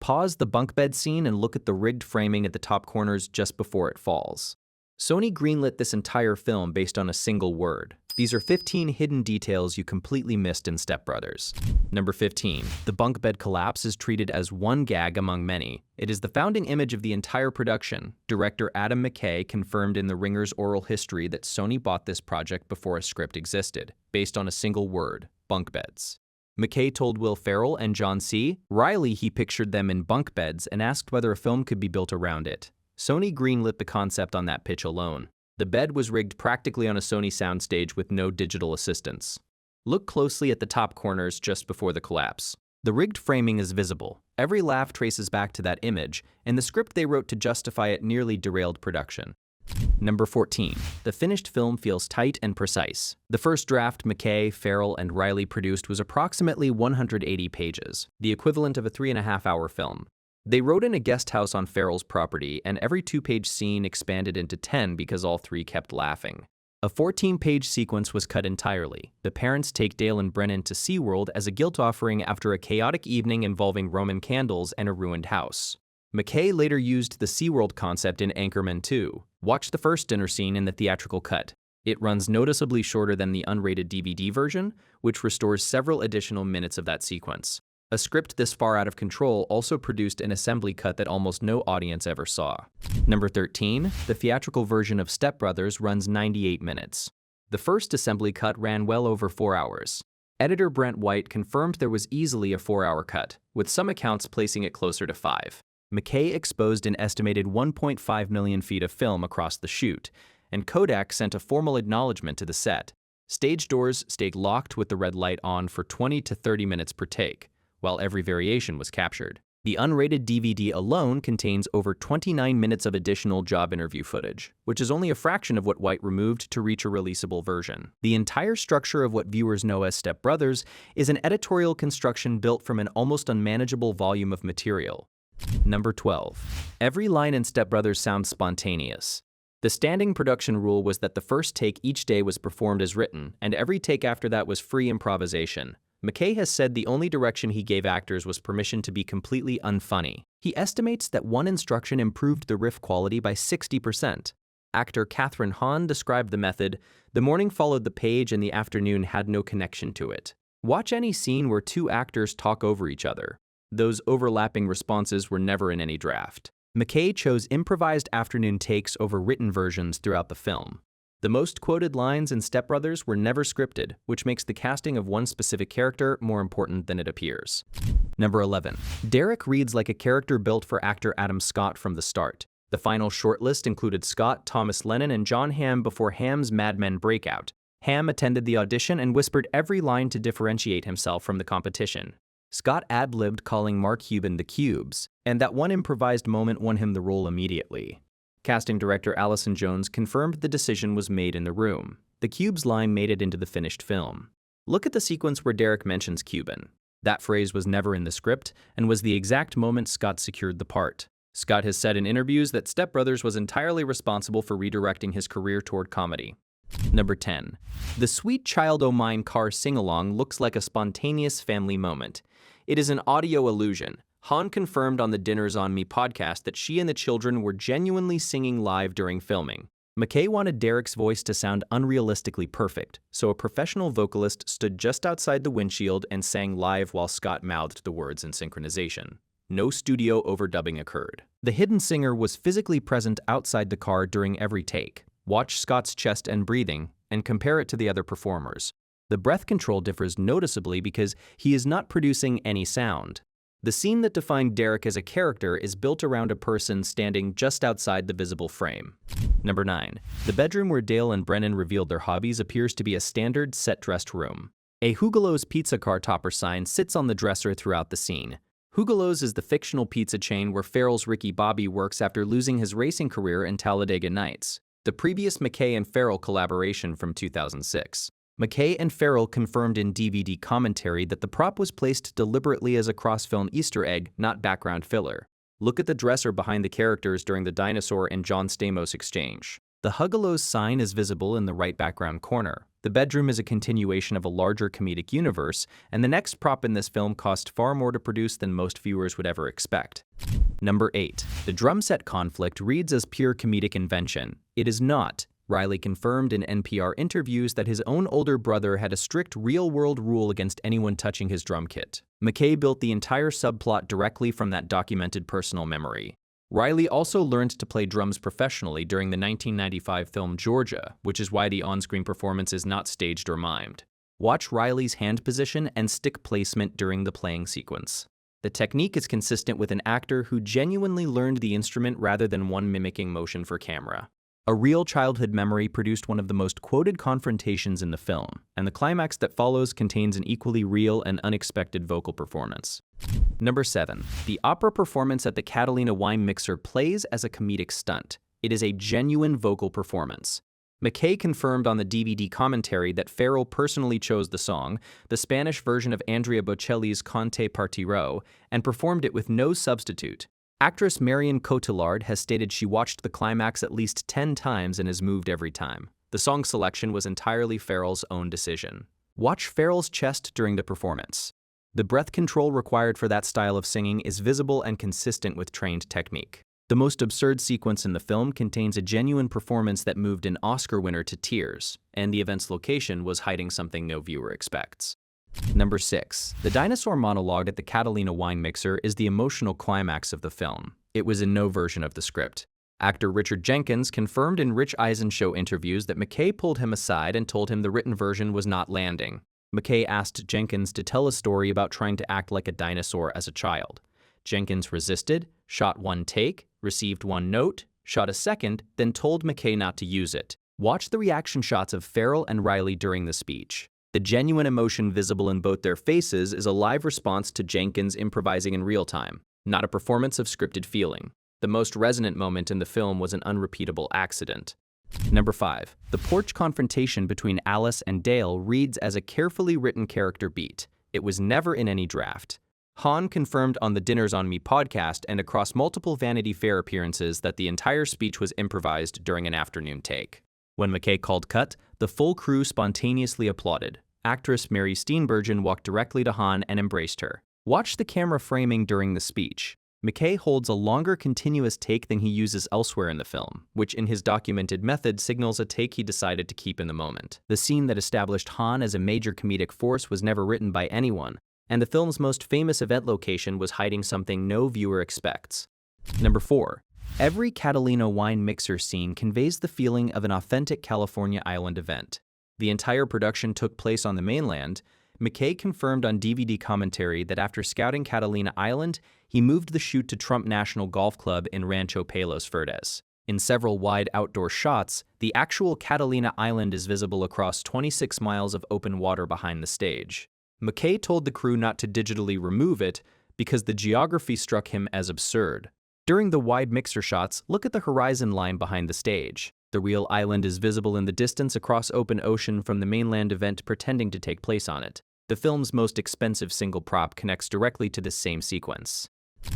Pause the bunk bed scene and look at the rigged framing at the top corners just before it falls. Sony greenlit this entire film based on a single word. These are 15 hidden details you completely missed in Step Brothers. Number 15. The bunk bed collapse is treated as one gag among many. It is the founding image of the entire production. Director Adam McKay confirmed in The Ringer's oral history that Sony bought this project before a script existed, based on a single word, bunk beds. McKay told Will Ferrell and John C. Reilly he pictured them in bunk beds and asked whether a film could be built around it. Sony greenlit the concept on that pitch alone. The bed was rigged practically on a Sony soundstage with no digital assistance. Look closely at the top corners just before the collapse. The rigged framing is visible. Every laugh traces back to that image, and the script they wrote to justify it nearly derailed production. Number 14. The finished film feels tight and precise. The first draft McKay, Ferrell, and Reilly produced was approximately 180 pages, the equivalent of a 3.5-hour film. They wrote in a guest house on Ferrell's property, and every 2-page scene expanded into 10 because all three kept laughing. A 14-page sequence was cut entirely. The parents take Dale and Brennan to SeaWorld as a guilt offering after a chaotic evening involving Roman candles and a ruined house. McKay later used the SeaWorld concept in Anchorman 2. Watch the first dinner scene in the theatrical cut. It runs noticeably shorter than the unrated DVD version, which restores several additional minutes of that sequence. A script this far out of control also produced an assembly cut that almost no audience ever saw. Number 13. The theatrical version of Step Brothers runs 98 minutes. The first assembly cut ran well over 4 hours. Editor Brent White confirmed there was easily a 4-hour cut, with some accounts placing it closer to 5. McKay exposed an estimated 1.5 million feet of film across the shoot, and Kodak sent a formal acknowledgment to the set. Stage doors stayed locked with the red light on for 20 to 30 minutes per take, while every variation was captured. The unrated DVD alone contains over 29 minutes of additional job interview footage, which is only a fraction of what White removed to reach a releasable version. The entire structure of what viewers know as Step Brothers is an editorial construction built from an almost unmanageable volume of material. Number 12. Every line in Step Brothers sounds spontaneous. The standing production rule was that the first take each day was performed as written, and every take after that was free improvisation. McKay has said the only direction he gave actors was permission to be completely unfunny. He estimates that one instruction improved the riff quality by 60%. Actor Kathryn Hahn described the method, "The morning followed the page and the afternoon had no connection to it." Watch any scene where two actors talk over each other. Those overlapping responses were never in any draft. McKay chose improvised afternoon takes over written versions throughout the film. The most quoted lines in Step Brothers were never scripted, which makes the casting of one specific character more important than it appears. Number 11. Derek reads like a character built for actor Adam Scott from the start. The final shortlist included Scott, Thomas Lennon, and John Hamm before Hamm's Mad Men breakout. Hamm attended the audition and whispered every line to differentiate himself from the competition. Scott ad-libbed calling Mark Cuban the Cubes, and that one improvised moment won him the role immediately. Casting director Allison Jones confirmed the decision was made in the room. The Cubes line made it into the finished film. Look at the sequence where Derek mentions Cuban. That phrase was never in the script and was the exact moment Scott secured the part. Scott has said in interviews that Step Brothers was entirely responsible for redirecting his career toward comedy. Number 10. The Sweet Child O' Mine car sing-along looks like a spontaneous family moment. It is an audio illusion. Hahn confirmed on the Dinners on Me podcast that she and the children were genuinely singing live during filming. McKay wanted Derek's voice to sound unrealistically perfect, so a professional vocalist stood just outside the windshield and sang live while Scott mouthed the words in synchronization. No studio overdubbing occurred. The hidden singer was physically present outside the car during every take. Watch Scott's chest and breathing, and compare it to the other performers. The breath control differs noticeably because he is not producing any sound. The scene that defined Derek as a character is built around a person standing just outside the visible frame. Number 9. The bedroom where Dale and Brennan revealed their hobbies appears to be a standard set-dressed room. A Hugelow's pizza car topper sign sits on the dresser throughout the scene. Hugelow's is the fictional pizza chain where Ferrell's Ricky Bobby works after losing his racing career in Talladega Nights, the previous McKay and Ferrell collaboration from 2006. McKay and Ferrell confirmed in DVD commentary that the prop was placed deliberately as a cross-film Easter egg, not background filler. Look at the dresser behind the characters during the dinosaur and John Stamos exchange. The Hugelow's sign is visible in the right background corner. The bedroom is a continuation of a larger comedic universe, and the next prop in this film cost far more to produce than most viewers would ever expect. Number 8. The drum set conflict reads as pure comedic invention. It is not. Reilly confirmed in NPR interviews that his own older brother had a strict real-world rule against anyone touching his drum kit. McKay built the entire subplot directly from that documented personal memory. Reilly also learned to play drums professionally during the 1995 film Georgia, which is why the on-screen performance is not staged or mimed. Watch Reilly's hand position and stick placement during the playing sequence. The technique is consistent with an actor who genuinely learned the instrument rather than one mimicking motion for camera. A real childhood memory produced one of the most quoted confrontations in the film, and the climax that follows contains an equally real and unexpected vocal performance. Number 7. The opera performance at the Catalina Wine Mixer plays as a comedic stunt. It is a genuine vocal performance. McKay confirmed on the DVD commentary that Ferrell personally chose the song, the Spanish version of Andrea Bocelli's Conte Partiro, and performed it with no substitute. Actress Marion Cotillard has stated she watched the climax at least 10 times and is moved every time. The song selection was entirely Ferrell's own decision. Watch Ferrell's chest during the performance. The breath control required for that style of singing is visible and consistent with trained technique. The most absurd sequence in the film contains a genuine performance that moved an Oscar winner to tears, and the event's location was hiding something no viewer expects. Number 6. The dinosaur monologue at the Catalina Wine Mixer is the emotional climax of the film. It was in no version of the script. Actor Richard Jenkins confirmed in Rich Eisen show interviews that McKay pulled him aside and told him the written version was not landing. McKay asked Jenkins to tell a story about trying to act like a dinosaur as a child. Jenkins resisted, shot one take, received one note, shot a second, then told McKay not to use it. Watch the reaction shots of Ferrell and Reilly during the speech. The genuine emotion visible in both their faces is a live response to Jenkins improvising in real time, not a performance of scripted feeling. The most resonant moment in the film was an unrepeatable accident. Number 5. The porch confrontation between Alice and Dale reads as a carefully written character beat. It was never in any draft. Han confirmed on the Dinners on Me podcast and across multiple Vanity Fair appearances that the entire speech was improvised during an afternoon take. When McKay called cut, the full crew spontaneously applauded. Actress Mary Steenburgen walked directly to Han and embraced her. Watch the camera framing during the speech. McKay holds a longer continuous take than he uses elsewhere in the film, which in his documented method signals a take he decided to keep in the moment. The scene that established Han as a major comedic force was never written by anyone, and the film's most famous event location was hiding something no viewer expects. Number 4. Every Catalina Wine Mixer scene conveys the feeling of an authentic California island event. The entire production took place on the mainland. McKay confirmed on DVD commentary that after scouting Catalina Island, he moved the shoot to Trump National Golf Club in Rancho Palos Verdes. In several wide outdoor shots, the actual Catalina Island is visible across 26 miles of open water behind the stage. McKay told the crew not to digitally remove it because the geography struck him as absurd. During the wide mixer shots, look at the horizon line behind the stage. The real island is visible in the distance across open ocean from the mainland event pretending to take place on it. The film's most expensive single prop connects directly to this same sequence.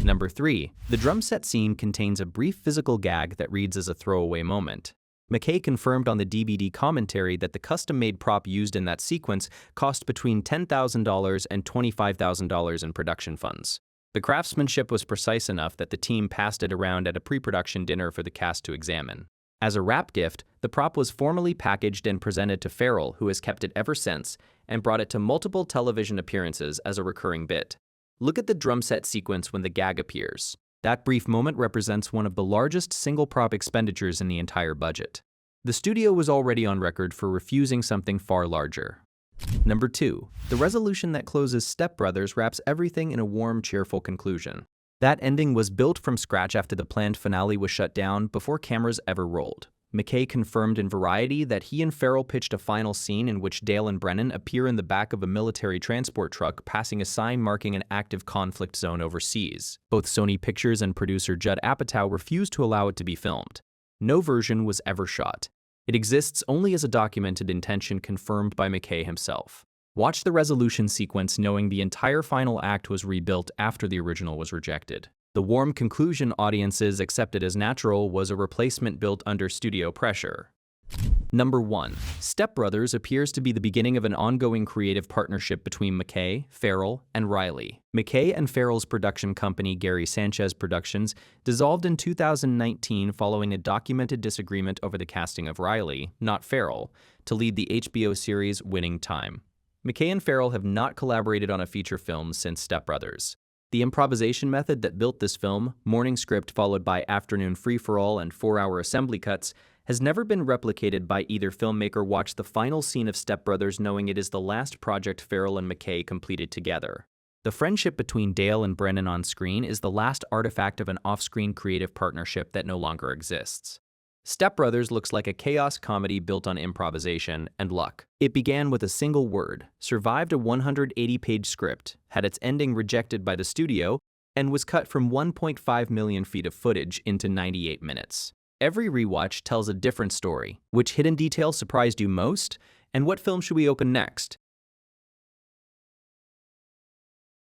Number 3. The drum set scene contains a brief physical gag that reads as a throwaway moment. McKay confirmed on the DVD commentary that the custom-made prop used in that sequence cost between $10,000 and $25,000 in production funds. The craftsmanship was precise enough that the team passed it around at a pre-production dinner for the cast to examine. As a wrap gift, the prop was formally packaged and presented to Ferrell, who has kept it ever since, and brought it to multiple television appearances as a recurring bit. Look at the drum set sequence when the gag appears. That brief moment represents one of the largest single prop expenditures in the entire budget. The studio was already on record for refusing something far larger. Number 2. The resolution that closes Step Brothers wraps everything in a warm, cheerful conclusion. That ending was built from scratch after the planned finale was shut down before cameras ever rolled. McKay confirmed in Variety that he and Ferrell pitched a final scene in which Dale and Brennan appear in the back of a military transport truck passing a sign marking an active conflict zone overseas. Both Sony Pictures and producer Judd Apatow refused to allow it to be filmed. No version was ever shot. It exists only as a documented intention confirmed by McKay himself. Watch the resolution sequence knowing the entire final act was rebuilt after the original was rejected. The warm conclusion audiences accepted as natural was a replacement built under studio pressure. Number 1. Step Brothers appears to be the beginning of an ongoing creative partnership between McKay, Ferrell, and Reilly. McKay and Ferrell's production company, Gary Sanchez Productions, dissolved in 2019 following a documented disagreement over the casting of Reilly, not Ferrell, to lead the HBO series Winning Time. McKay and Ferrell have not collaborated on a feature film since Step Brothers. The improvisation method that built this film, morning script followed by afternoon free-for-all and 4-hour assembly cuts, has never been replicated by either filmmaker. Watch the final scene of Step Brothers knowing it is the last project Ferrell and McKay completed together. The friendship between Dale and Brennan on screen is the last artifact of an off-screen creative partnership that no longer exists. Step Brothers looks like a chaos comedy built on improvisation and luck. It began with a single word, survived a 180-page script, had its ending rejected by the studio, and was cut from 1.5 million feet of footage into 98 minutes. Every rewatch tells a different story. Which hidden detail surprised you most? And what film should we open next?